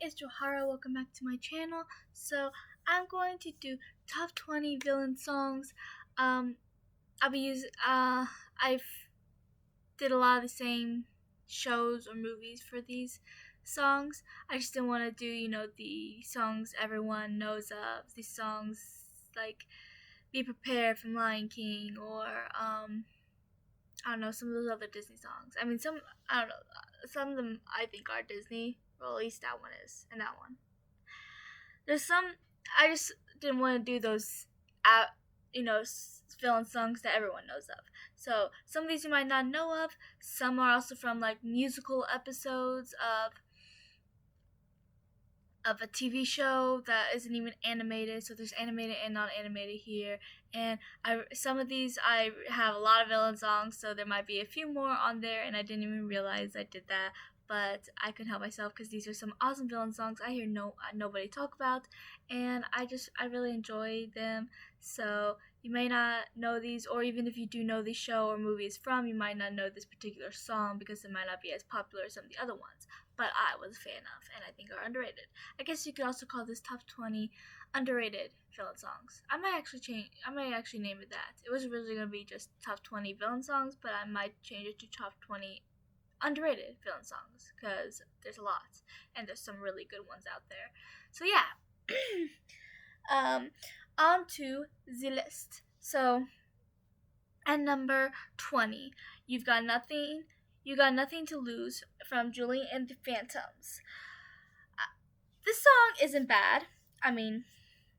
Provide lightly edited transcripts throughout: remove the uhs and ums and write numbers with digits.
it's Johara. Welcome back to my channel. So I'm going to do top 20 villain songs. I'll be using I've did a lot of the same shows or movies for these songs. I just didn't want to do the songs everyone knows of. These songs like Be Prepared from Lion King or I don't know, some of those other Disney songs. I mean, I don't know, some of them I think are Disney. Well, at least that one is, and that one. There's some, I just didn't want to do those, villain songs that everyone knows of. So some of these you might not know of. Some are also from like musical episodes of a TV show that isn't even animated. So there's animated and non-animated here. And some of these I have a lot of villain songs, so there might be a few more on there, and I didn't even realize I did that. But I couldn't help myself because these are some awesome villain songs I hear nobody talk about, and I really enjoy them. So you may not know these, or even if you do know the show or movie is from, you might not know this particular song because it might not be as popular as some of the other ones. But I was a fan of, and I think are underrated. I guess you could also call this top 20 underrated villain songs. I might actually name it that. It was originally gonna be just top 20 villain songs, but I might change it to top 20 underrated villain songs because there's a lot, and there's some really good ones out there. So yeah, on to the list. So at number 20, You Got Nothing to Lose from Julie and the Phantoms. This song isn't bad. I mean,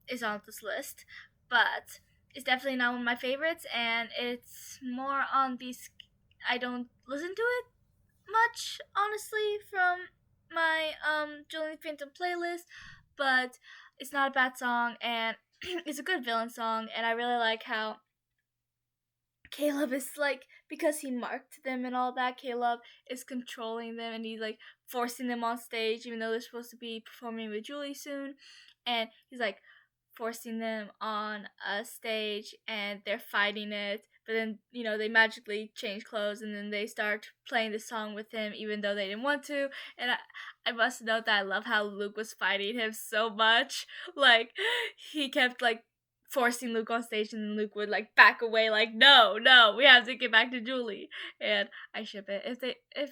it's on this list, but it's definitely not one of my favorites, and it's more on these. I don't listen to it much, honestly, from my Julie and the Phantom playlist, but it's not a bad song, and it's a good villain song, and I really like how Caleb is like, because he marked them and all that, Caleb is controlling them and he's like forcing them on stage even though they're supposed to be performing with Julie soon, and he's like forcing them on a stage and they're fighting it, but then they magically change clothes and then they start playing the song with him even though they didn't want to. And I must note that I love how Luke was fighting him so much. Like, he kept like forcing Luke on stage, and then Luke would like back away, like, no, we have to get back to Julie. And I ship it. If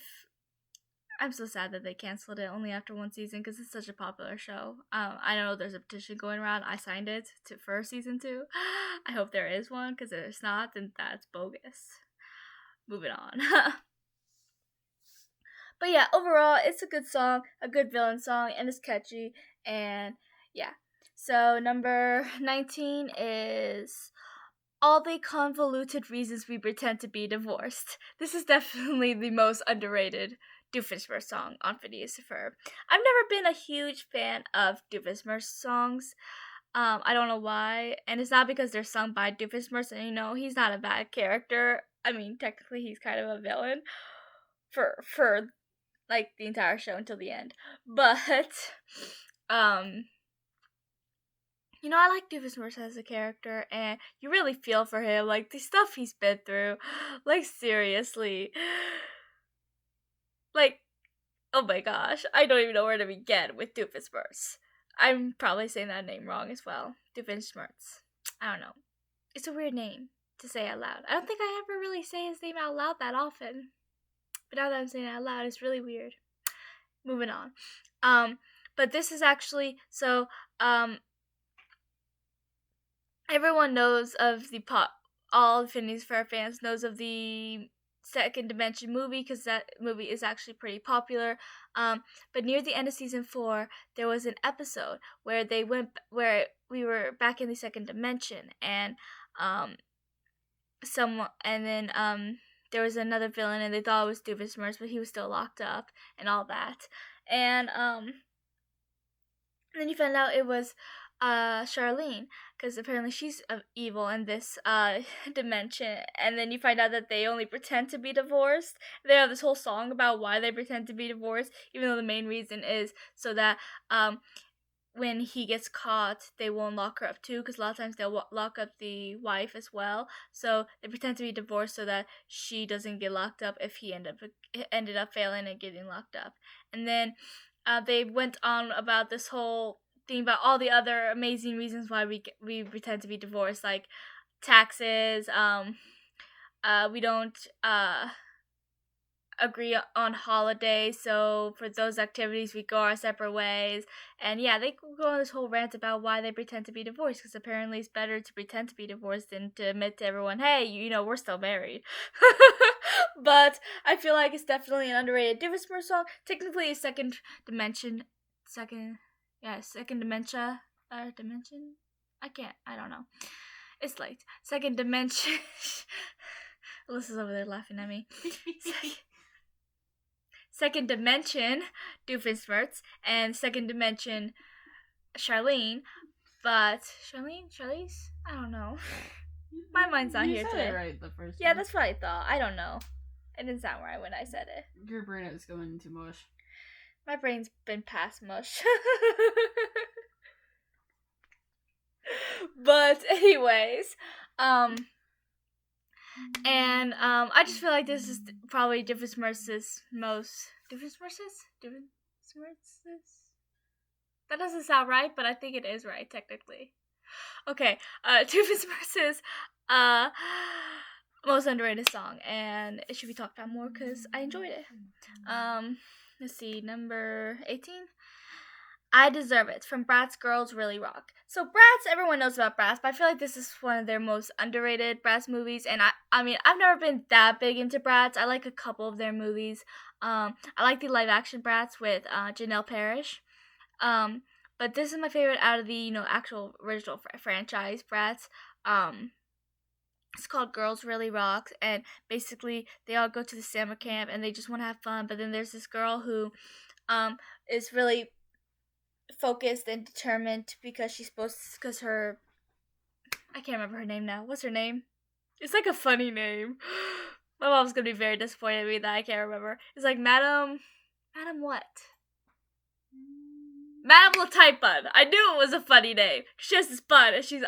I'm so sad that they canceled it only after one season because it's such a popular show. I know there's a petition going around. I signed it for season 2. I hope there is one, because if it's not, then that's bogus. Moving on. But yeah, overall, it's a good song, a good villain song, and it's catchy. And yeah. So number 19 is All the Convoluted Reasons We Pretend to Be Divorced. This is definitely the most underrated Doofenshmirtz song on Phineas and Ferb. I've never been a huge fan of Doofenshmirtz songs. I don't know why, and it's not because they're sung by Doofenshmirtz, and he's not a bad character. I mean, technically he's kind of a villain for like the entire show until the end. But I like Doofenshmirtz as a character, and you really feel for him, like, the stuff he's been through. Like, seriously. Like, oh my gosh, I don't even know where to begin with Doofenshmirtz. I'm probably saying that name wrong as well. Doofenshmirtz. I don't know. It's a weird name to say out loud. I don't think I ever really say his name out loud that often. But now that I'm saying it out loud, it's really weird. Moving on. But this is actually, so, everyone knows of all Phineas Fair fans knows of the Second Dimension movie because that movie is actually pretty popular. But near the end of season 4, there was an episode where where we were back in the Second Dimension, and there was another villain, and they thought it was Doofenshmirtz, but he was still locked up and all that. And then you found out it was Charlene, because apparently she's evil in this dimension, and then you find out that they only pretend to be divorced. They have this whole song about why they pretend to be divorced, even though the main reason is so that when he gets caught, they won't lock her up too, because a lot of times they'll lock up the wife as well. So they pretend to be divorced so that she doesn't get locked up if he ended up failing and getting locked up. And then they went on about this whole thing about all the other amazing reasons why we pretend to be divorced, like taxes. We don't agree on holidays, so for those activities we go our separate ways. And yeah, they go on this whole rant about why they pretend to be divorced, because apparently it's better to pretend to be divorced than to admit to everyone, hey, we're still married. But I feel like it's definitely an underrated Diffismer song. Technically a second dimension, second dementia, dimension. I don't know. It's late. Second dimension. Alyssa's over there laughing at me. Second dimension, Doofenshmirtz, and second dimension, Charlene. But Charlize? I don't know. My mind's not here today. You said it right the first time. Yeah, that's what I thought. I don't know. It didn't sound right when I said it. Your brain is going into mush. My brain's been past mush. But anyways, and I just feel like this is probably Diffismertz's most Diffismertz's. That doesn't sound right, but I think it is right technically. Okay, Diffismertz's most underrated song, and it should be talked about more because I enjoyed it. Let's see, number 18. I Deserve It from Bratz Girls Really Rock. So Bratz, everyone knows about Bratz, but I feel like this is one of their most underrated Bratz movies. And I mean, I've never been that big into Bratz. I like a couple of their movies. I like the live action Bratz with Janelle Parrish. But this is my favorite out of the actual original franchise Bratz. It's called Girls Really Rock, and basically they all go to the summer camp and they just want to have fun. But then there's this girl who is really focused and determined because her I can't remember her name now. What's her name? It's like a funny name. My mom's gonna be very disappointed in me that I can't remember. It's like Madam what? Madam La Tight Bun. I knew it was a funny name. She has this bun and she's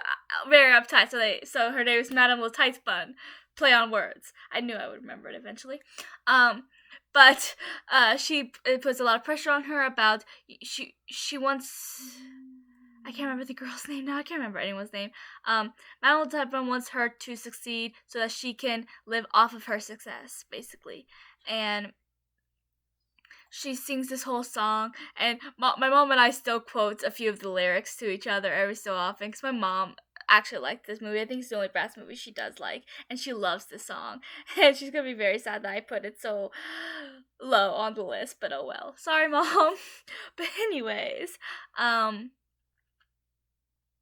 very uptight, so her name is Madam La Tight Bun. Play on words. I knew I would remember it eventually. But she puts a lot of pressure on her about she wants. I can't remember the girl's name now. I can't remember anyone's name. Madame Typhon wants her to succeed so that she can live off of her success, basically. And she sings this whole song, and my mom and I still quote a few of the lyrics to each other every so often, because my mom actually liked this movie. I think it's the only Bratz movie she does like, and she loves this song. And she's gonna be very sad that I put it so low on the list, but oh well. Sorry, Mom. But anyways,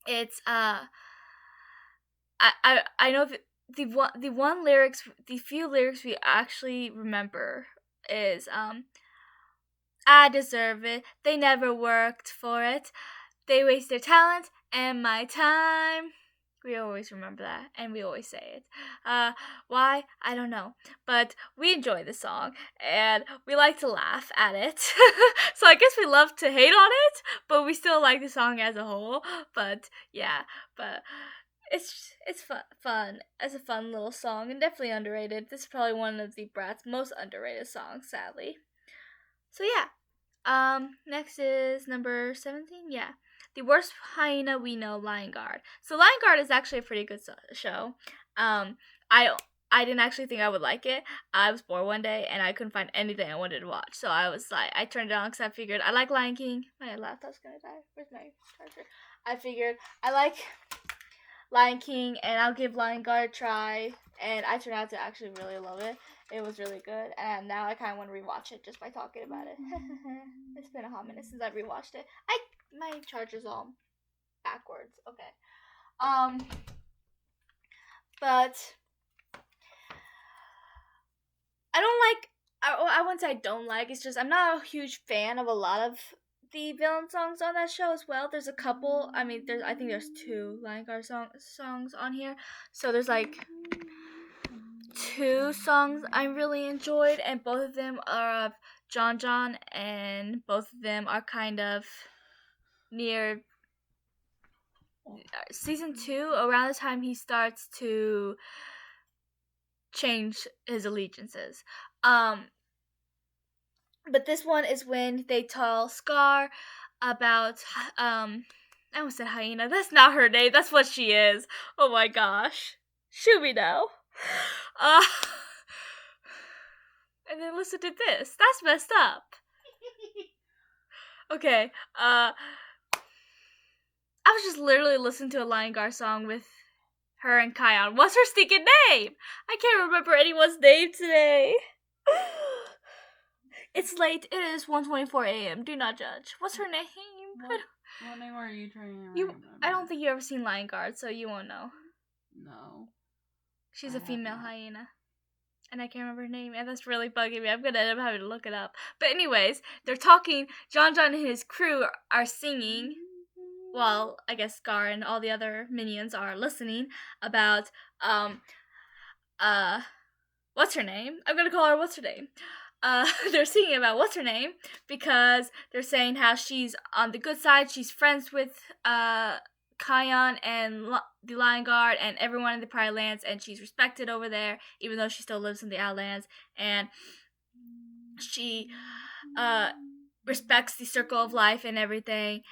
it's I know that the few lyrics we actually remember is I deserve it. They never worked for it. They waste their talent and my time. We always remember that, and we always say it. Why? I don't know. But we enjoy the song, and we like to laugh at it. So I guess we love to hate on it, but we still like the song as a whole. But yeah, it's fun. It's a fun little song, and definitely underrated. This is probably one of the Bratz most underrated songs, sadly. So yeah, next is number 17. Yeah, The Worst Hyena We Know, Lion Guard. So Lion Guard is actually a pretty good show. I didn't actually think I would like it. I was bored one day and I couldn't find anything I wanted to watch. So I was like, I turned it on because I figured I like Lion King. My laptop's gonna die. Where's my charger? I figured I like Lion King and I'll give Lion Guard a try. And I turned out to actually really love it. It was really good, and now I kind of want to rewatch it just by talking about it. It's been a hot minute since I've rewatched it. My charger's all backwards. Okay. But I don't like. I wouldn't say I don't like. It's just I'm not a huge fan of a lot of the villain songs on that show as well. There's a couple. I mean, I think there's 2 Lion Guard songs on here. So there's like 2 songs I really enjoyed, and both of them are of John, and both of them are kind of near season 2, around the time he starts to change his allegiances. But this one is when they tell Scar about I almost said hyena. That's not her name. That's what she is. Oh my gosh. Should we know? And then listen to this. That's messed up. Okay. I was just literally listening to a Lion Guard song with her and Kion. What's her stinking name? I can't remember anyone's name today. It's late. It is 1:24 a.m. Do not judge. What's her name? What name are you trying to remember? I don't think you ever seen Lion Guard, so you won't know. No. She's a female hyena. And I can't remember her name, and that's really bugging me. I'm gonna end up having to look it up. But anyways, they're talking. John and his crew are singing. Well, I guess Scar and all the other minions are listening about what's her name? I'm gonna call her what's her name. They're singing about what's her name because they're saying how she's on the good side. She's friends with Kion and the Lion Guard and everyone in the Pride Lands, and she's respected over there, even though she still lives in the Outlands. And she respects the circle of life and everything.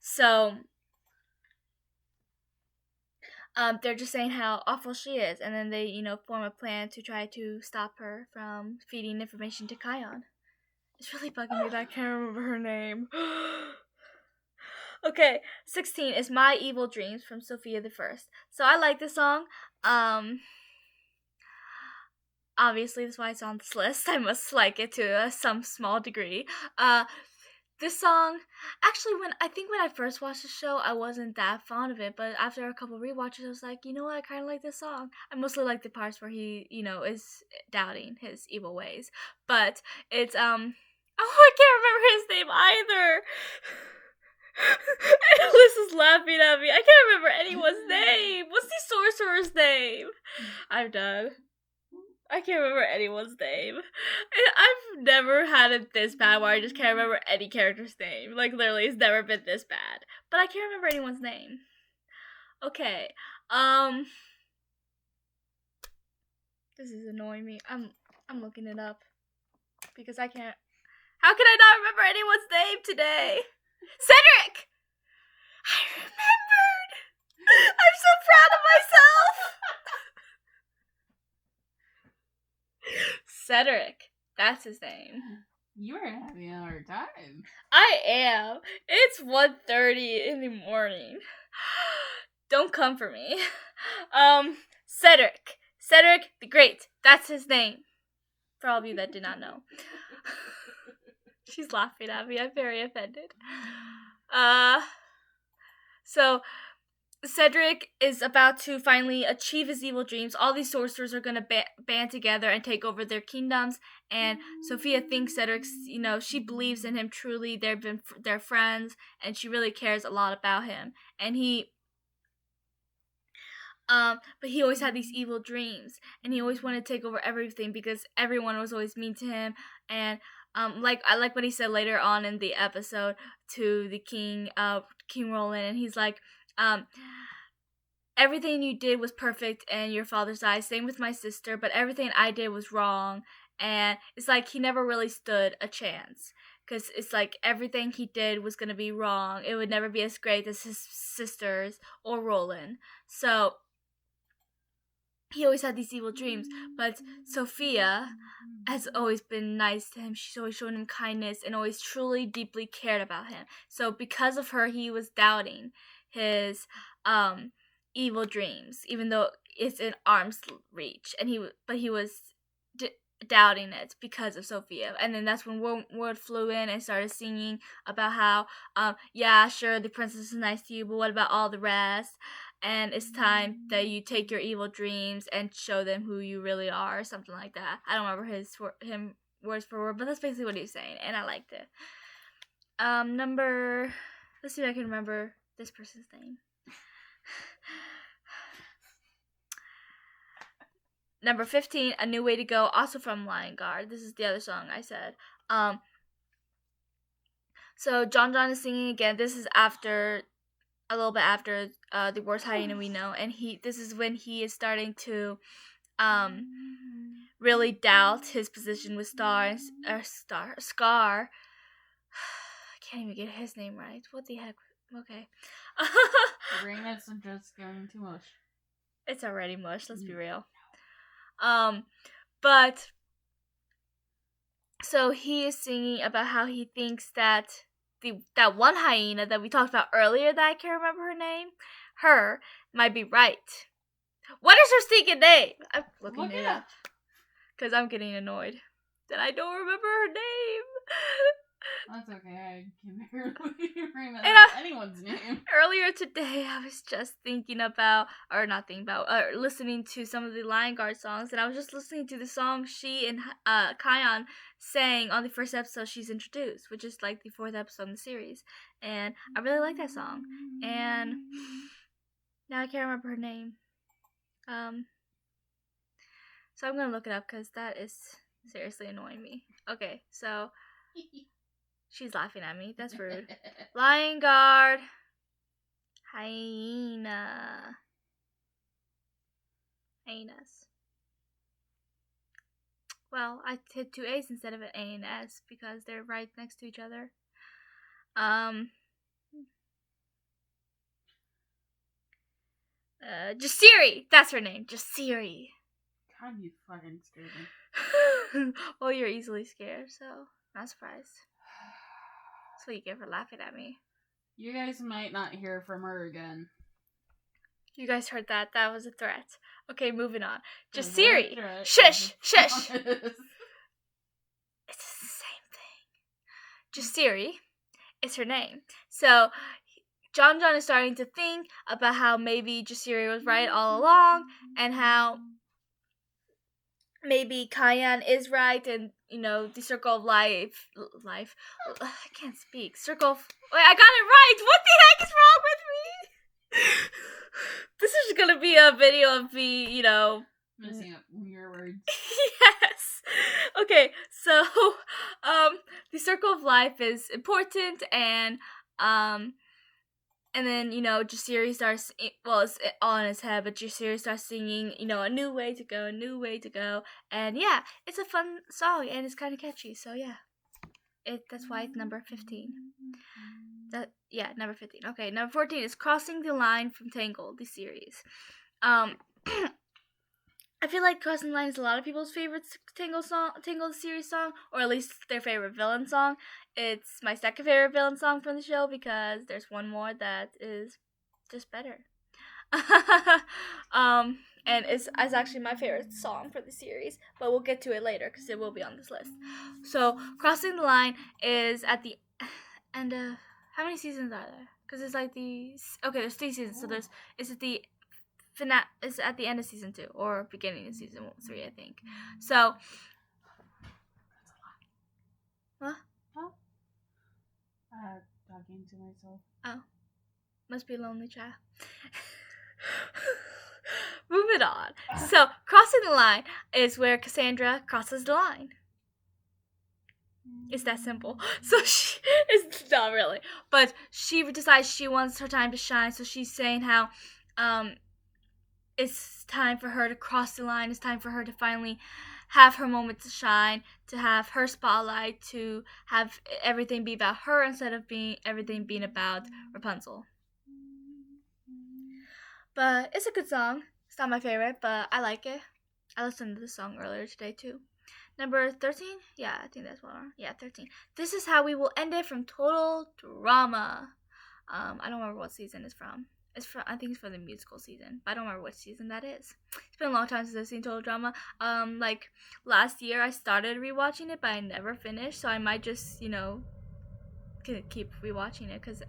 So they're just saying how awful she is, and then they, form a plan to try to stop her from feeding information to Kion. It's really bugging me that I can't remember her name. Okay, 16 is My Evil Dreams from Sophia the First. So I like this song. Obviously, that's why it's on this list. I must like it to some small degree. This song, actually, when I first watched the show, I wasn't that fond of it, but after a couple rewatches, I was like, you know what, I kind of like this song. I mostly like the parts where he, is doubting his evil ways. But it's, I can't remember his name either. Alyssa's laughing at me. I can't remember anyone's name. What's the sorcerer's name? I'm done. I can't remember anyone's name. I've never had it this bad where I just can't remember any character's name. Like, literally, it's never been this bad. But I can't remember anyone's name. Okay. This is annoying me. I'm looking it up. Because I can't. How can I not remember anyone's name today? Cedric! I remembered! I'm so proud of myself! Cedric. That's his name. You are having a hard time. I am. It's 1:30 in the morning. Don't come for me. Cedric. Cedric the Great. That's his name. For all of you that did not know. She's laughing at me. I'm very offended. So Cedric is about to finally achieve his evil dreams. All these sorcerers are going to band together and take over their kingdoms. And Sophia thinks Cedric's, she believes in him truly. They're friends, and she really cares a lot about him. And but he always had these evil dreams, and he always wanted to take over everything because everyone was always mean to him. And I like what he said later on in the episode to the king, King Roland, and he's like, everything you did was perfect in your father's eyes. Same with my sister, but everything I did was wrong. And it's like he never really stood a chance. Because it's like everything he did was going to be wrong. It would never be as great as his sisters or Roland. So he always had these evil dreams. But Sophia has always been nice to him. She's always shown him kindness and always truly, deeply cared about him. So because of her, he was doubting his evil dreams, even though it's in arm's reach. And he was doubting it because of Sophia. And then that's when Word flew in and started singing about how, yeah, sure, the princess is nice to you, but what about all the rest? And it's time that you take your evil dreams and show them who you really are, or something like that. I don't remember him words for word, but that's basically what he was saying, and I liked it. Let's see if I can remember this person's name. Number 15, A New Way to Go, also from Lion Guard. This is the other song I said. So John is singing again. This is a little bit after the worst hyena we know, and this is when he is starting to really doubt his position with Scar. I can't even get his name right. What the heck? Okay. Raina's just going too much. It's already mush, let's be real. But so he is singing about how he thinks that that one hyena that we talked about earlier, that I can't remember her name, her might be right. What is her stinking name? I'm looking it up because I'm getting annoyed that I don't remember her name. That's okay. I can barely remember anyone's name. Earlier today, I was just listening to some of the Lion Guard songs, and I was just listening to the song she and Kion sang on the first episode she's introduced, which is like the 4th episode in the series, and I really like that song. And now I can't remember her name. So I'm gonna look it up because that is seriously annoying me. Okay, so. She's laughing at me. That's rude. Lion Guard. Hyena. Hyenas. Well, I hit 2 A's instead of an A and S because they're right next to each other. Jasiri. That's her name. Jasiri. God, you fucking scared me. Well, you're easily scared, so not surprised. That's what you get for laughing at me. You guys might not hear from her again. You guys heard that. That was a threat. Okay, moving on. Jasiri. Shush. Shush. It's the same thing. Jasiri is her name. So, John is starting to think about how maybe Jasiri was right all along, and how maybe Kion is right, and the circle of life. I can't speak. Wait, I got it right. What the heck is wrong with me? This is gonna be a video of me, messing up your words. Yes. Okay, so the circle of life is important, and then, Jasiri starts, it's all in his head, but Jasiri starts singing, a new way to go, and yeah, it's a fun song, and it's kind of catchy, so yeah. That's why it's number 15. Number 15. Okay, number 14 is Crossing the Line from Tangled, the series. I feel like Crossing the Line is a lot of people's favorite Tangled series song, or at least their favorite villain song. It's my second favorite villain song from the show because there's one more that is just better. And it's actually my favorite song for the series, but we'll get to it later because it will be on this list. So, Crossing the Line is at the end of, how many seasons are there? Because it's like there's 3 seasons, so it's at the end of season 2 or beginning of season 3, I think. So, what? Talking to myself. Oh, must be a lonely child. Moving on. So, Crossing the Line is where Cassandra crosses the line. It's that simple. So it's not really, but she decides she wants her time to shine. So she's saying how, it's time for her to cross the line. It's time for her to finally have her moment to shine, to have her spotlight, to have everything be about her instead of everything being about Rapunzel. But it's a good song. It's not my favorite, but I like it. I listened to the song earlier today too. Number 13? Yeah, I think that's one. Yeah, 13. This Is How We Will End It from Total Drama. I don't remember what season it's from. I think it's for the musical season, but I don't remember which season that is. It's been a long time since I've seen Total Drama. Like last year I started rewatching it, but I never finished, so I might just, keep rewatching it because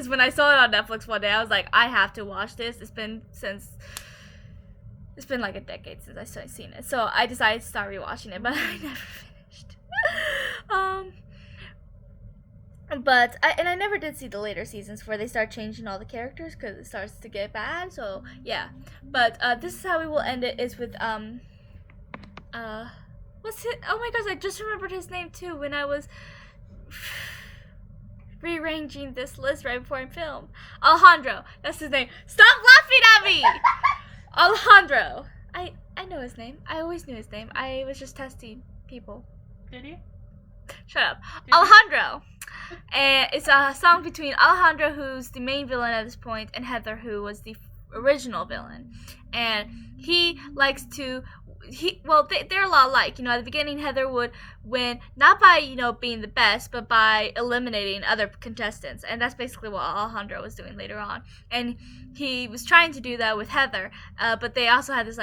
when I saw it on Netflix one day, I was like, I have to watch this. It's been like a decade since I started seeing it, so I decided to start rewatching it, but I never finished. But I never did see the later seasons where they start changing all the characters because it starts to get bad. So yeah, but This Is How We Will End It is with what's it? Oh my gosh, I just remembered his name too when I was rearranging this list right before I filmed. Alejandro, that's his name. Stop laughing at me. Alejandro. I know his name. I always knew his name. I was just testing people. Did you? Shut up. Did Alejandro. And it's a song between Alejandro, who's the main villain at this point, and Heather, who was the original villain. And he likes to they're a lot alike. At the beginning, Heather would win not by being the best, but by eliminating other contestants, and that's basically what Alejandro was doing later on. And he was trying to do that with Heather, but they also had this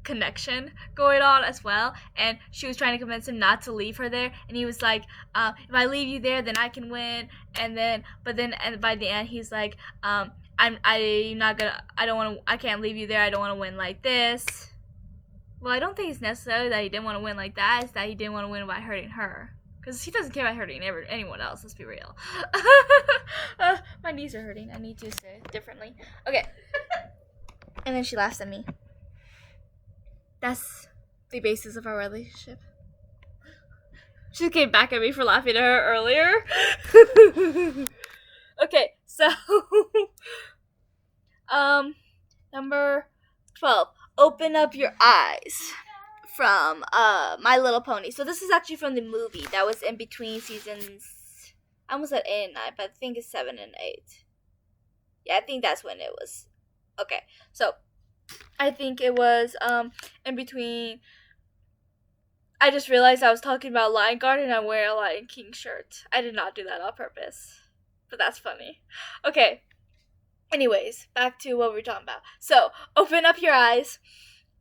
connection going on as well, and she was trying to convince him not to leave her there, and he was like, if I leave you there, then I can win. And by the end, he's like, I can't leave you there. I don't want to win like this. Well, I don't think it's necessarily that he didn't want to win like that. It's that he didn't want to win by hurting her. Because he doesn't care about hurting anyone else, let's be real. My knees are hurting. I need to say it differently. Okay. And then she laughs at me. That's the basis of our relationship. She came back at me for laughing at her earlier. Okay, so... number 12. Open Up Your Eyes from My Little Pony. So this is actually from the movie that was in between seasons. I almost said 8 and 9, but I think it's 7 and 8. Yeah, I think that's when it was. Okay, so I think it was in between. I just realized I was talking about Lion Guard and I'm wearing a Lion King shirt. I did not do that on purpose, but that's funny. Okay. Anyways, back to what we were talking about. So, Open Up Your Eyes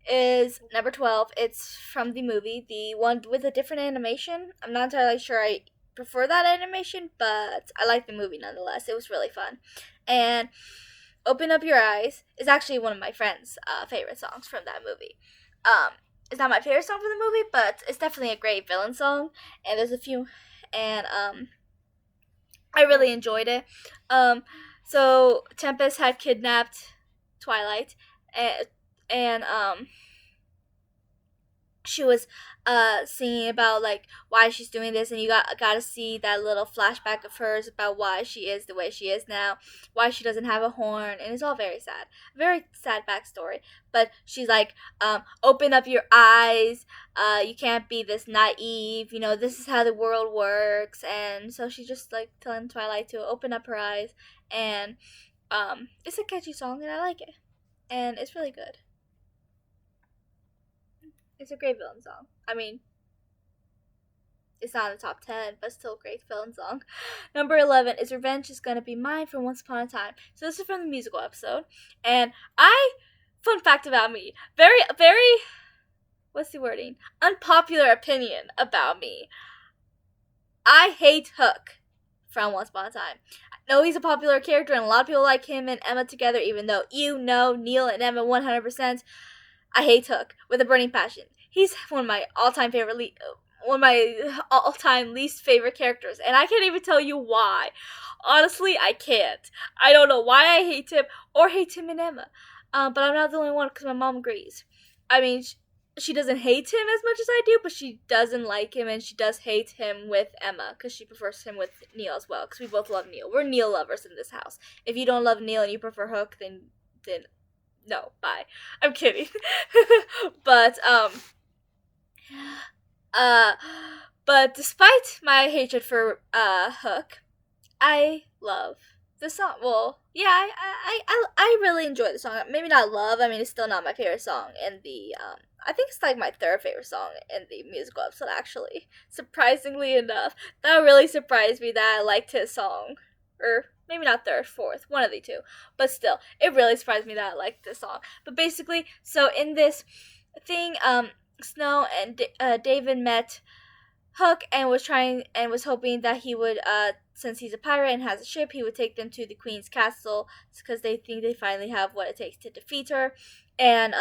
is number 12. It's from the movie, the one with a different animation. I'm not entirely sure I prefer that animation, but I like the movie nonetheless. It was really fun. And Open Up Your Eyes is actually one of my friend's favorite songs from that movie. It's not my favorite song from the movie, but it's definitely a great villain song. And there's a few, and I really enjoyed it. So Tempest had kidnapped Twilight, and she was singing about why she's doing this, and you got to see that little flashback of hers about why she is the way she is now, why she doesn't have a horn, and it's all very sad backstory. But she's like, open up your eyes, you can't be this naive, this is how the world works. And so she's just telling Twilight to open up her eyes. And it's a catchy song, and I like it, and it's really good. It's a great villain song. I mean, it's not in the top 10, but still a great villain song. Number 11 is Revenge Is Gonna Be Mine from Once Upon a Time. So this is from the musical episode, and fun fact about me, very, what's the wording? Unpopular opinion about me. I hate Hook from Once Upon a Time. I know he's a popular character, and a lot of people like him and Emma together, even though Neil and Emma 100%. I hate Hook with a burning passion. He's one of my all-time least favorite characters, and I can't even tell you why. Honestly, I can't. I don't know why I hate him or hate him and Emma, but I'm not the only one because my mom agrees. I mean, she doesn't hate him as much as I do, but she doesn't like him, and she does hate him with Emma because she prefers him with Neil as well, because we both love Neil. We're Neil lovers in this house. If you don't love Neil and you prefer Hook, then no, bye. I'm kidding. But despite my hatred for Hook, I love the song. Well, yeah, I really enjoy the song. Maybe not love. I mean, it's still not my favorite song in the I think it's my third favorite song in the musical episode, actually. Surprisingly enough, that really surprised me that I liked his song. Or maybe not third, fourth, one of the two. But still, it really surprised me that I liked this song. But basically, so in this thing, Snow and David met Hook and was hoping that he would, since he's a pirate and has a ship, he would take them to the Queen's castle because they think they finally have what it takes to defeat her. And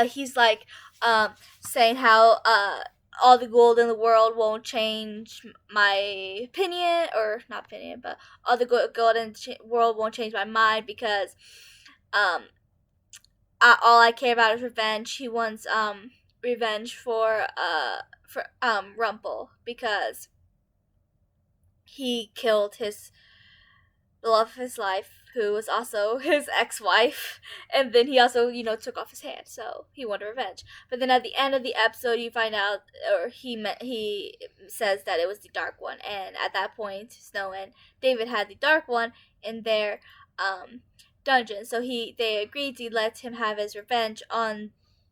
he's saying how all the gold in the world won't change my opinion, or not opinion, but all the gold in the world won't change my mind because all I care about is revenge. He wants revenge for Rumple because he killed his the love of his life, who was also his ex-wife, and then he also, took off his hand, so he wanted revenge. But then at the end of the episode, you find out, or he says that it was the Dark One, and at that point, Snow and David had the Dark One in their dungeon, so they agreed to let him have his revenge on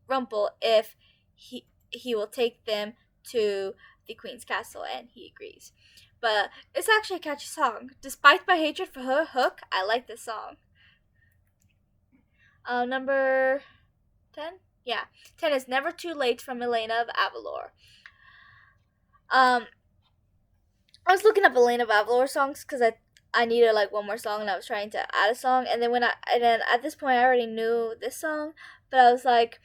Rumple if he will take them to the Queen's castle, and he agrees. But it's actually a catchy song. Despite my hatred for her Hook, I like this song. Number 10? Yeah. 10 is Never Too Late from Elena of Avalor. I was looking up Elena of Avalor songs because I needed like one more song, and I was trying to add a song, and then at this point I already knew this song, but I was like,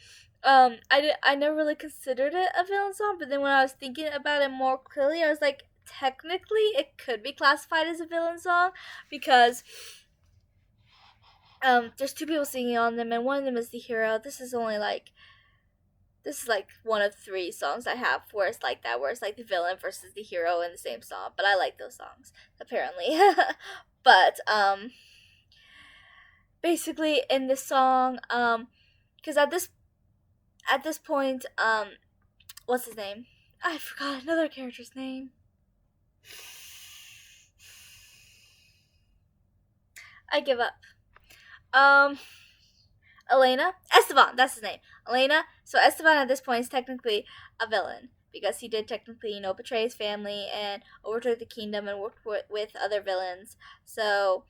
I never really considered it a villain song, but then when I was thinking about it more clearly, I was like, technically it could be classified as a villain song because there's two people singing on them, and one of them is the hero. This is like one of 3 songs I have where it's like that, where it's like the villain versus the hero in the same song, but I like those songs apparently. But basically in this song, because at this point, what's his name? I forgot another character's name. I give up. Esteban, that's his name. Elena. So Esteban at this point is technically a villain because he did technically, betray his family and overtook the kingdom and worked with other villains. So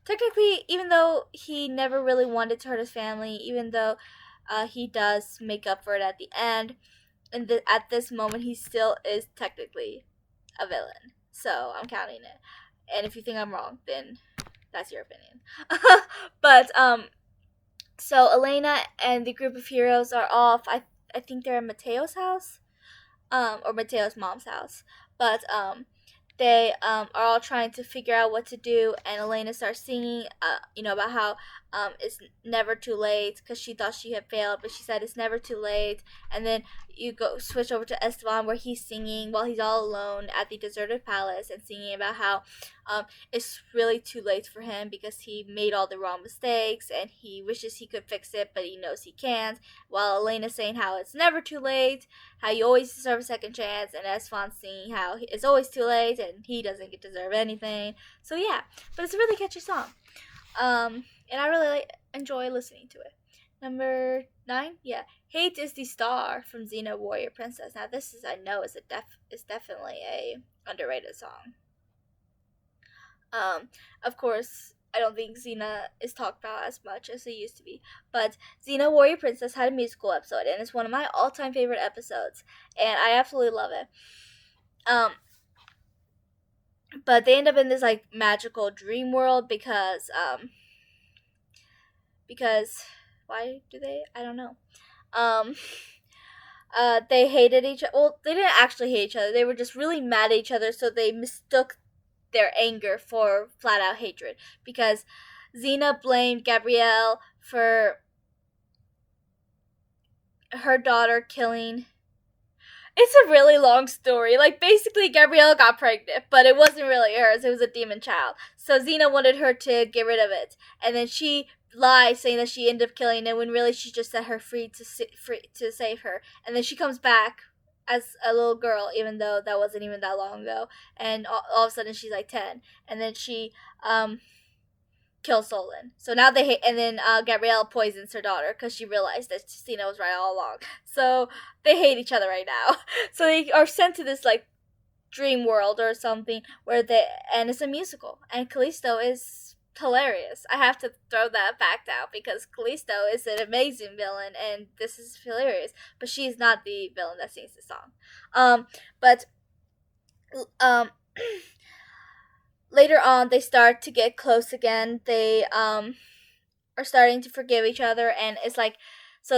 technically, even though he never really wanted to hurt his family, even though he does make up for it at the end, and at this moment he still is technically a villain. So I'm counting it. And if you think I'm wrong, then that's your opinion. But so Elena and the group of heroes are off. I think they're at Mateo's house, or Mateo's mom's house. But they are all trying to figure out what to do, and Elena starts singing, about how it's never too late because she thought she had failed, but she said it's never too late. And then you switch over to Esteban, where he's singing while he's all alone at the deserted palace and singing about how it's really too late for him because he made all the wrong mistakes and he wishes he could fix it, but he knows he can't. While Elena's saying how it's never too late, how you always deserve a second chance, and Esteban's singing how it's always too late and he doesn't deserve anything. So yeah, but it's a really catchy song. And I really enjoy listening to it. Number 9, yeah, Hate is the Star from Xena Warrior Princess. Now this is, I know, is definitely a underrated song. Of course, I don't think Xena is talked about as much as it used to be, but Xena Warrior Princess had a musical episode, and it's one of my all-time favorite episodes, and I absolutely love it. But they end up in this like magical dream world because why do they? I don't know. They hated each other. Well, they didn't actually hate each other. They were just really mad at each other, so they mistook their anger for flat out hatred because Xena blamed Gabrielle for her daughter killing. It's a really long story. Like, basically, Gabrielle got pregnant, but it wasn't really hers. It was a demon child. So Xena wanted her to get rid of it. And then she lied, saying that she ended up killing it, when really she just set her free to save her. And then she comes back as a little girl, even though that wasn't even that long ago. And all of a sudden, she's like 10. And then she kills Solon. So now they hate, and then Gabrielle poisons her daughter because she realized that Xena was right all along. So they hate each other right now. So they are sent to this like dream world or something where and it's a musical, and Callisto is hilarious. I have to throw that fact out because Callisto is an amazing villain, and this is hilarious. But she is not the villain that sings the song. Later on, they start to get close again. They are starting to forgive each other, and it's like, so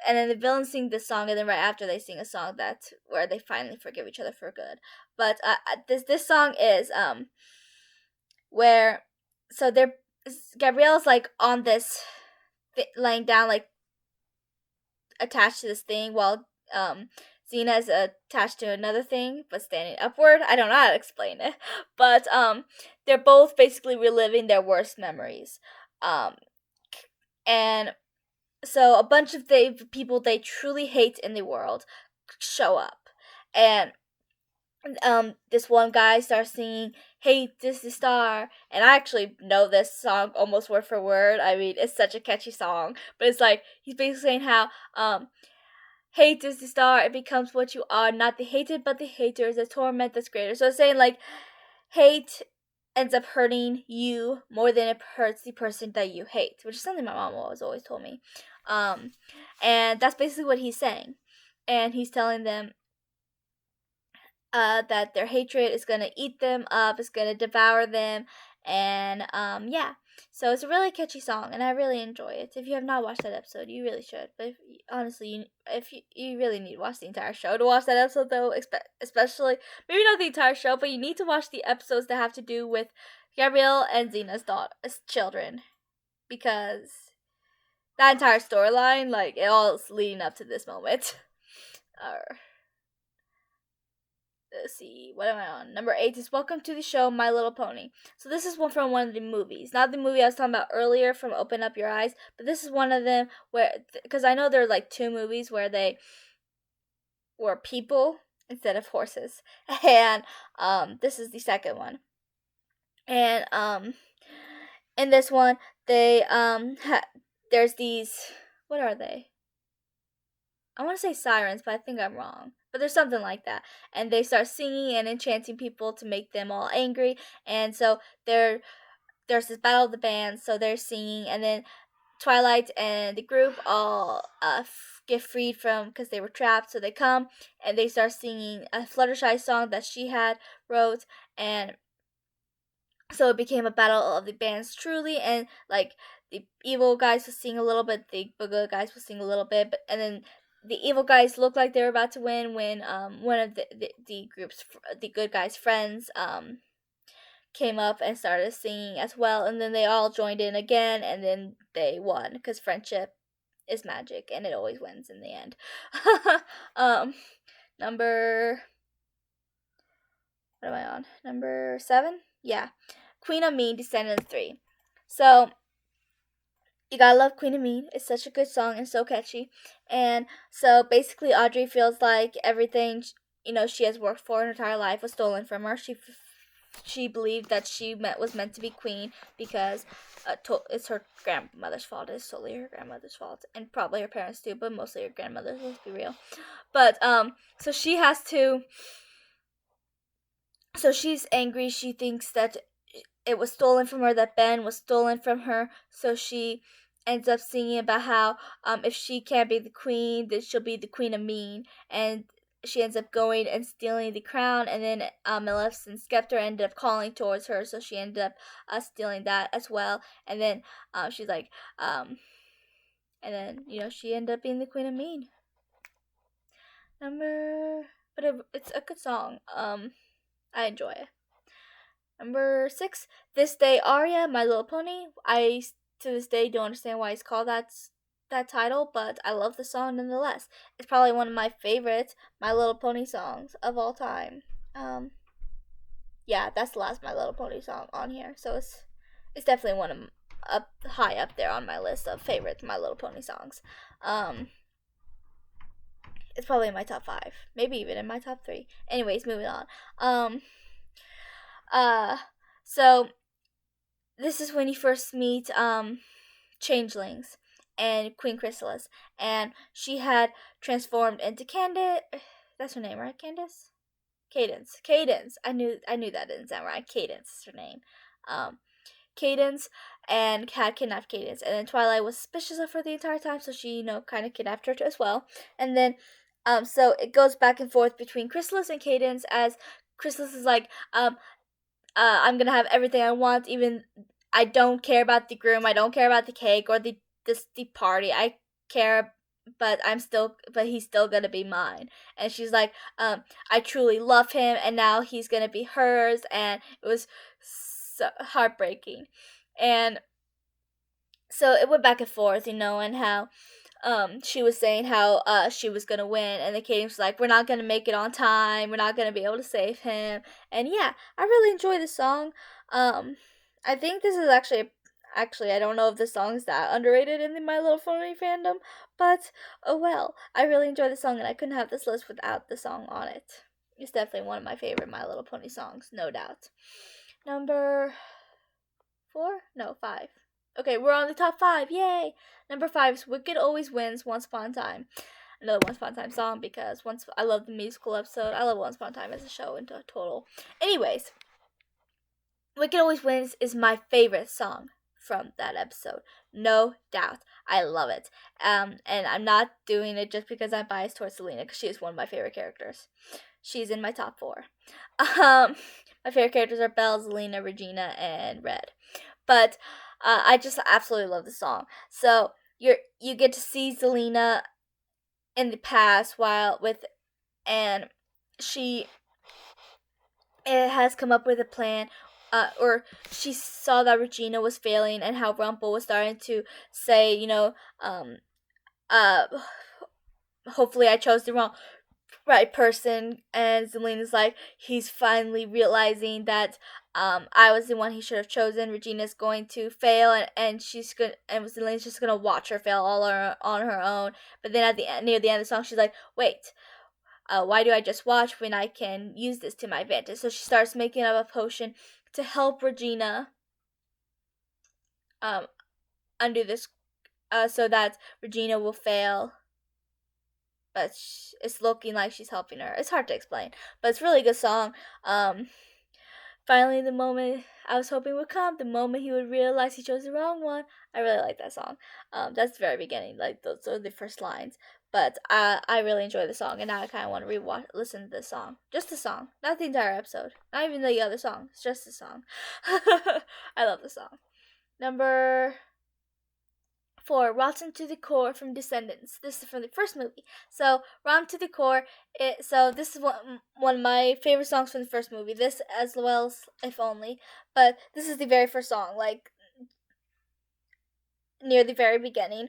and then the villains sing this song, and then right after they sing a song that's where they finally forgive each other for good. But this song is where, so Gabrielle's like on this laying down, like attached to this thing, while Xena is attached to another thing, but standing upward. I don't know how to explain it, but they're both basically reliving their worst memories, and so a bunch of people they truly hate in the world show up, and this one guy starts singing "Hey, this is the star," and I actually know this song almost word for word. I mean, it's such a catchy song, but it's like he's basically saying how hate is the star, it becomes what you are, not the hated, but the hater is a torment that's greater. So it's saying like hate ends up hurting you more than it hurts the person that you hate, which is something my mom always told me. And that's basically what he's saying, and he's telling them that their hatred is gonna eat them up, it's gonna devour them, and yeah. So it's a really catchy song, and I really enjoy it. If you have not watched that episode, you really should. But honestly, if you really need to watch the entire show to watch that episode, though, especially maybe not the entire show, but you need to watch the episodes that have to do with Gabrielle and Xena's children, because that entire storyline, like it all is leading up to this moment. Let's see, what am I on? Number 8 is Welcome to the Show, My Little Pony. So this is one from one of the movies. Not the movie I was talking about earlier from Open Up Your Eyes, but this is one of them where, because I know there are like 2 movies where they were people instead of horses. And this is the second one. And in this one, they there's these, what are they? I want to say sirens, but I think I'm wrong. But there's something like that. And they start singing and enchanting people to make them all angry. And so there's this battle of the bands, so they're singing. And then Twilight and the group all get freed from, because they were trapped. So they come and they start singing a Fluttershy song that she had wrote. And so it became a battle of the bands truly. And like the evil guys will sing a little bit, the good guys will sing a little bit. And then the evil guys looked like they were about to win when one of the group's the good guys' friends came up and started singing as well, and then they all joined in again, and then they won because friendship is magic and it always wins in the end. Number, what am I on? Number 7? Yeah, Queen of Mean, Descendants 3. So you gotta love Queen of Mean. It's such a good song and so catchy. And so basically, Audrey feels like everything she has worked for her entire life was stolen from her. She believed that she was meant to be queen because it's her grandmother's fault. It's solely her grandmother's fault, and probably her parents too, but mostly her grandmother's. Let's be real. But so she has to. So she's angry. She thinks that it was stolen from her. That Ben was stolen from her. So she ends up singing about how if she can't be the queen, then she'll be the queen of mean, and she ends up going and stealing the crown, and then Maleficent Skeptor ended up calling towards her, so she ended up stealing that as well, and then she's like, and then she ended up being the queen of mean. But it's a good song. I enjoy it. Number 6, This Day Aria, My Little Pony. I to this day don't understand why it's called that title, but I love the song nonetheless. It's probably one of my favorite My Little Pony songs of all time. Yeah, that's the last My Little Pony song on here, so it's definitely one of high up there on my list of favorite My Little Pony songs. It's probably in my top 5, maybe even in my top 3. Anyways, moving on. So this is when you first meet Changelings and Queen Chrysalis, and she had transformed into Candace. That's her name, right? Candace? Cadance. I knew that didn't sound right. Cadance is her name. Cadance, and had kidnapped Cadance, and then Twilight was suspicious of her the entire time, so she kind of kidnapped her as well. And then so it goes back and forth between Chrysalis and Cadance, as Chrysalis is like, I'm gonna have everything I want, even I don't care about the groom, I don't care about the cake or the party. I care, but he's still gonna be mine. And she's like, I truly love him, and now he's gonna be hers, and it was so heartbreaking. And so it went back and forth, and how she was saying how she was gonna win, and the Katie was like, "We're not gonna make it on time. We're not gonna be able to save him." And yeah, I really enjoy the song. I think this is actually I don't know if the song is that underrated in the My Little Pony fandom, but oh well. I really enjoy the song, and I couldn't have this list without the song on it. It's definitely one of my favorite My Little Pony songs, no doubt. Number 4? No, 5. Okay, we're on the top 5. Yay! Number 5 is Wicked Always Wins, Once Upon a Time. Another Once Upon a Time song because I love the musical episode. I love Once Upon a Time as a show in total. Anyways, Wicked Always Wins is my favorite song from that episode. No doubt. I love it. And I'm not doing it just because I'm biased towards Selena, because she is one of my favorite characters. She's in my top 4. My favorite characters are Belle, Zelena, Regina, and Red. But I just absolutely love the song. So you get to see Zelena in the past and she has come up with a plan. Or she saw that Regina was failing and how Rumple was starting to say, hopefully I chose the right person, and Zelena's like, he's finally realizing that I was the one he should have chosen. Regina's going to fail, and Zelena's just gonna watch her fail on her own. But then near the end of the song, she's like, wait, why do I just watch when I can use this to my advantage? So she starts making up a potion to help Regina undo this, so that Regina will fail. But it's looking like she's helping her. It's hard to explain, but it's a really good song. Finally, the moment I was hoping would come, the moment he would realize he chose the wrong one. I really like that song. That's the very beginning, like those are the first lines. But I really enjoy the song, and now I kind of want to listen to this song. Just the song, not the entire episode, not even the other song. It's just the song. I love the song. Number 4, Rotten to the Core from Descendants. This is from the first movie. So, Rotten to the Core, this is one of my favorite songs from the first movie. This as well as If Only. But this is the very first song, like, near the very beginning,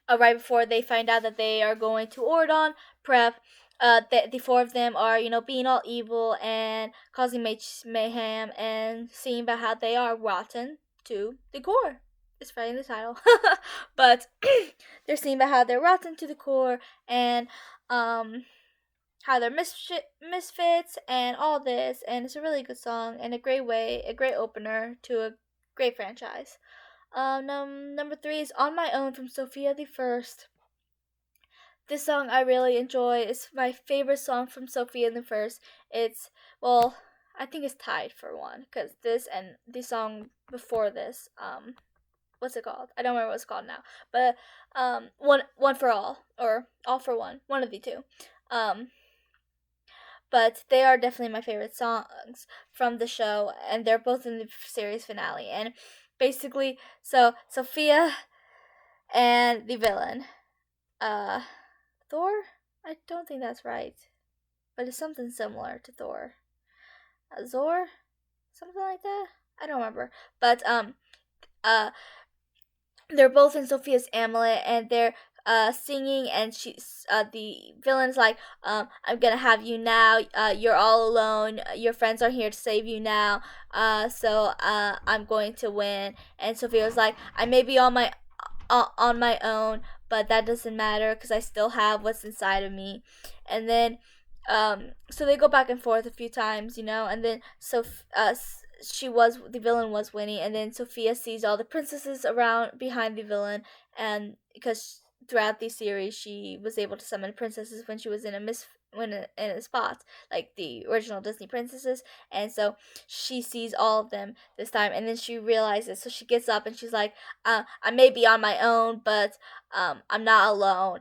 right before they find out that they are going to Ordon Prep. The 4 of them are, being all evil and causing mayhem and seeing about how they are rotten to the core. It's right in the title. But they're seeing about how they're rotten to the core, and how they're misfits and all this, and it's a really good song and a great opener to a great franchise. Number 3 is On My Own from Sofia the First. This song I really enjoy. It's my favorite song from Sofia the First. I think it's tied for one, because this and the song before this, what's it called? I don't remember what it's called now. But one for all, or all for one of the two. But they are definitely my favorite songs from the show, and they're both in the series finale. And basically, so Sofia and the villain, Thor? I don't think that's right, but it's something similar to Thor. Zor? Something like that? I don't remember. But they're both in Sofia's amulet, and they're singing, and she's the villain's like, I'm gonna have you now. You're all alone. Your friends are here to save you now. So I'm going to win. And Sofia was like, I may be on my own, but that doesn't matter because I still have what's inside of me. And then so they go back and forth a few times, and then the villain was winning, and then Sofia sees all the princesses around behind the villain, and because throughout the series she was able to summon princesses when she was in a spot, like the original Disney princesses, and so she sees all of them this time, and then she realizes, so she gets up and she's like, I may be on my own, but I'm not alone.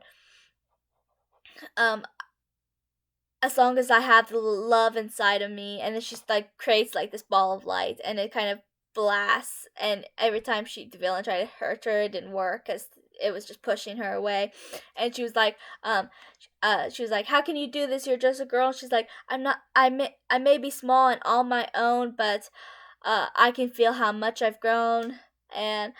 As long as I have the love inside of me. And then she like creates like this ball of light, and it kind of blasts, and every time the villain tried to hurt her, it didn't work because it was just pushing her away. And she was like, how can you do this? You're just a girl. And she's like, I may be small and on my own, but I can feel how much I've grown. And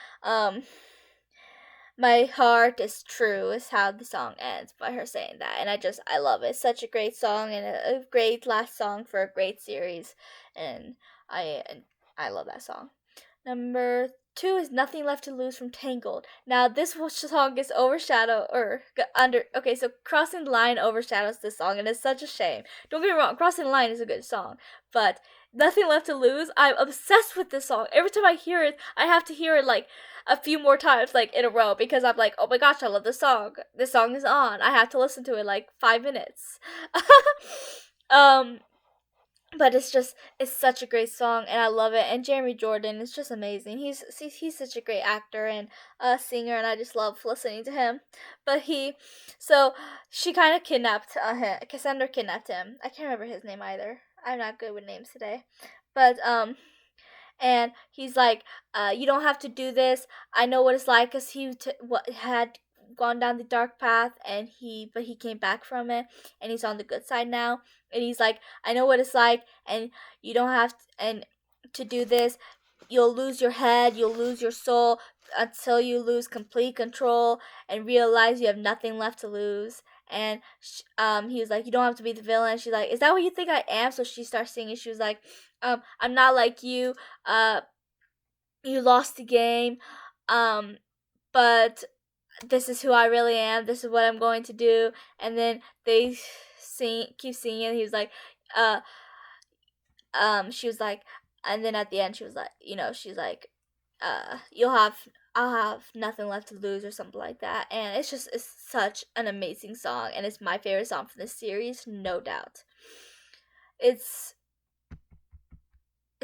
My heart is true is how the song ends by her saying that, and I love it. It's such a great song and a great last song for a great series, and I love that song. Number 2 is Nothing Left to Lose from Tangled. Now, this song is overshadowed, okay, so Crossing the Line overshadows this song, and it's such a shame. Don't get me wrong, Crossing the Line is a good song, but Nothing Left to Lose, I'm obsessed with this song. Every time I hear it, I have to hear it, like, a few more times, like, in a row, because I'm like, oh my gosh, I love this song. This song is on. I have to listen to it, like, 5 minutes. um, but it's such a great song and I love it. And Jeremy Jordan is just amazing. He's such a great actor and a singer, and I just love listening to him. But she kind of kidnapped him. Cassandra kidnapped him. I can't remember his name either. I'm not good with names today. But and he's like, you don't have to do this. I know what it's like, because what had gone down the dark path, and he came back from it, and he's on the good side now. And he's like, I know what it's like, and you don't have to do this. You'll lose your head, you'll lose your soul, until you lose complete control and realize you have nothing left to lose. And he was like, you don't have to be the villain. She's like, is that what you think I am? So she starts singing. She was like, I'm not like you. You lost the game. But this is who I really am. This is what I'm going to do. And then they keep singing. He was like, she was like, and then at the end she was like, she's like, I'll have nothing left to lose, or something like that. And it's such an amazing song, and it's my favorite song from this series, no doubt. It's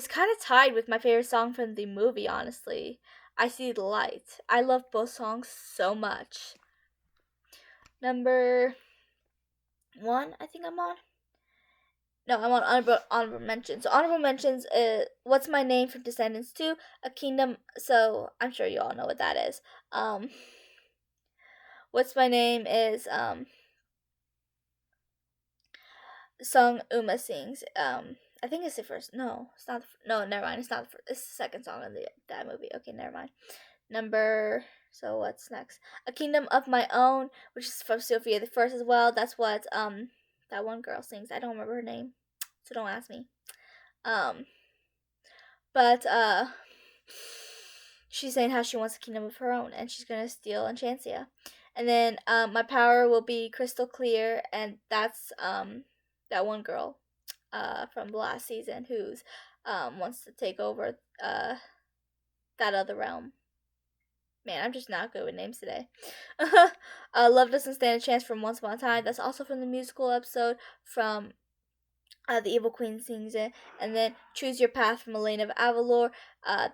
kind of tied with my favorite song from the movie, honestly. I See the Light. I love both songs so much. Number 1, I think I'm on. No, I'm on honorable mentions. So honorable mentions is What's My Name from Descendants 2, A Kingdom. So I'm sure you all know what that is. What's My Name is song Uma sings. I think it's the first. No, it's not. No, never mind. It's not the first. It's the second song of that movie. Okay, never mind. So what's next? A Kingdom of My Own, which is from Sofia the First as well. That's what that one girl sings. I don't remember her name, so don't ask me. But she's saying how she wants a kingdom of her own, and she's gonna steal Enchantia. And then My Power Will Be Crystal Clear, and that's that one girl from the last season who's wants to take over that other realm. Man, I'm just not good with names today. Love Doesn't Stand a Chance from Once Upon a Time. That's also from the musical episode from The Evil Queen sings it. And then Choose Your Path from Elena of Avalor. I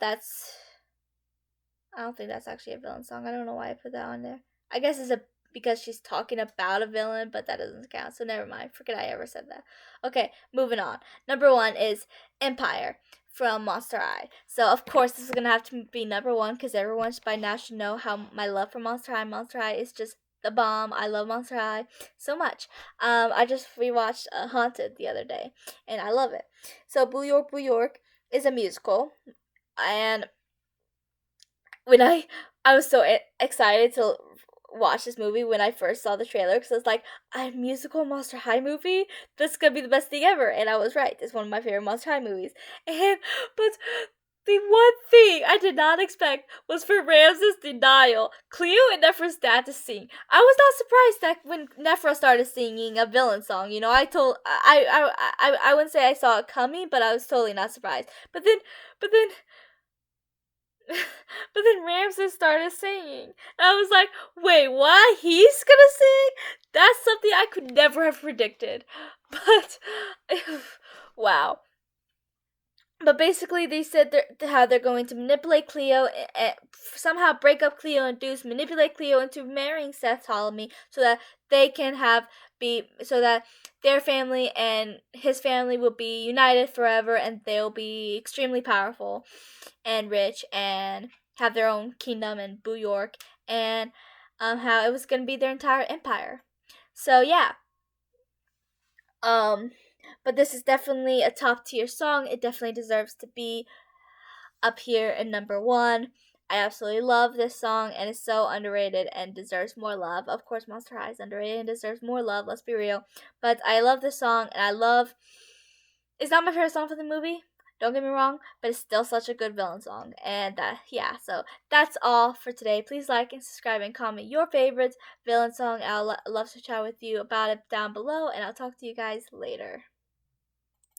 don't think that's actually a villain song. I don't know why I put that on there. I guess it's because she's talking about a villain, but that doesn't count, so never mind. Forget I ever said that. Okay, moving on. Number 1 is Empire from Monster High. So, of course, this is going to have to be number 1, because everyone by now should know how my love for Monster High. Monster High is just the bomb. I love Monster High so much. I just rewatched Haunted the other day, and I love it. So, Boo York, Boo York is a musical, and when I was so excited to watch this movie when I first saw the trailer, because I was like, a musical Monster High movie? This could be the best thing ever. And I was right. It's one of my favorite Monster High movies. But the one thing I did not expect was for Ramses' denial. Cleo and Nephra's dad to sing. I was not surprised that when Nephra started singing a villain song, I wouldn't say I saw it coming, but I was totally not surprised. But then but then Ramses started singing. And I was like, wait, what? He's gonna sing? That's something I could never have predicted. But, wow. But basically, they said how they're going to manipulate Cleo, and somehow break up Cleo and Deuce, manipulate Cleo into marrying Seth Ptolemy, so that they can so that their family and his family will be united forever, and they'll be extremely powerful and rich and have their own kingdom in Boo York, and how it was going to be their entire empire. So yeah. But this is definitely a top tier song. It definitely deserves to be up here in number 1. I absolutely love this song, and it's so underrated and deserves more love. Of course, Monster High is underrated and deserves more love, let's be real. But I love this song, and it's not my favorite song for the movie, don't get me wrong, but it's still such a good villain song. And yeah, so that's all for today. Please like and subscribe and comment your favorite villain song. I'll love to chat with you about it down below, and I'll talk to you guys later.